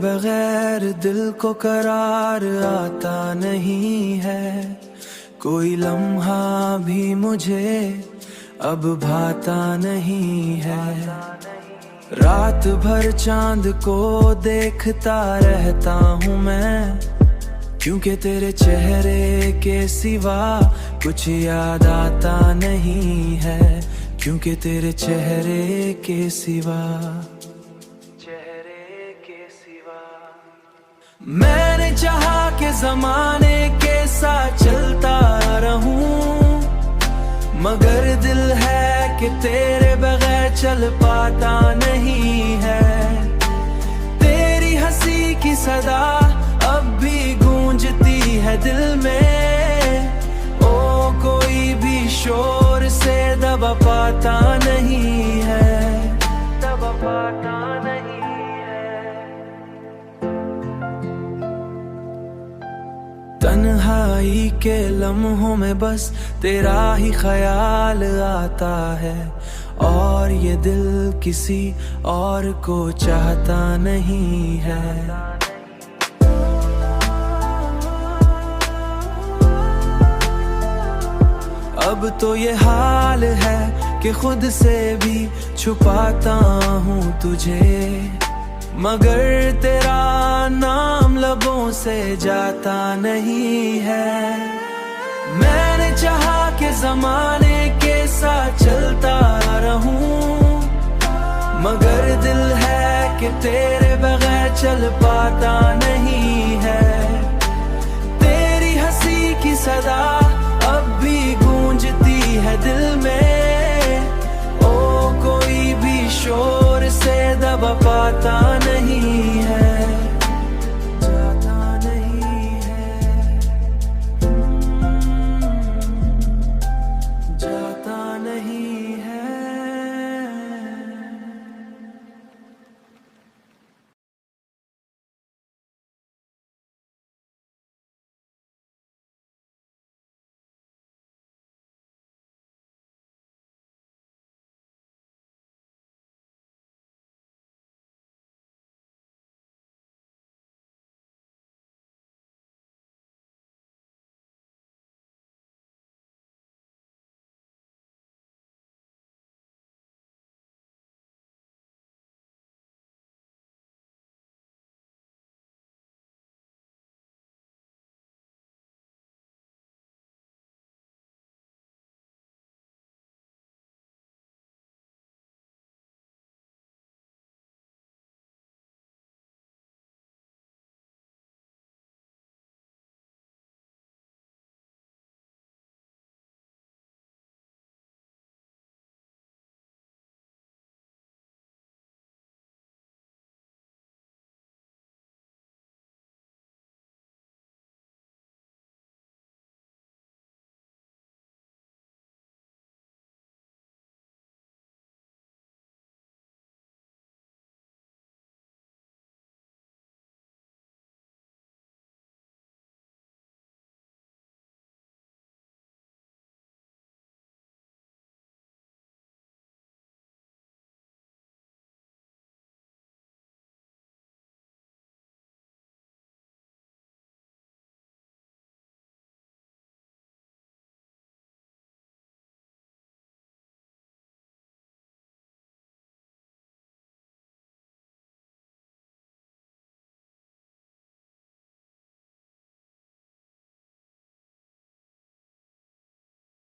बगैर दिल को करार आता नहीं है, कोई लम्हा भी मुझे अब भाता नहीं है। रात भर चांद को देखता रहता हूँ मैं, क्योंकि तेरे चेहरे के सिवा कुछ याद आता नहीं है, क्योंकि तेरे चेहरे के सिवा मैंने चाहा कि जमाने के साथ चलता रहूं, मगर दिल है कि तेरे बगैर चल पाता नहीं है। तेरी हंसी की सदा अब भी गूंजती है दिल में, ओ कोई भी शोर से दबा पाता नहीं है, दबा पाता नहीं है। तन्हाई के लम्हों में बस तेरा ही ख्याल आता है, और ये दिल किसी और को चाहता नहीं है। अब तो ये हाल है कि खुद से भी छुपाता हूँ तुझे, मगर तेरा नाम लबों से जाता नहीं है। मैंने चाहा कि जमाने के साथ चलता रहूं, मगर दिल है कि तेरे बगैर चल पाता नहीं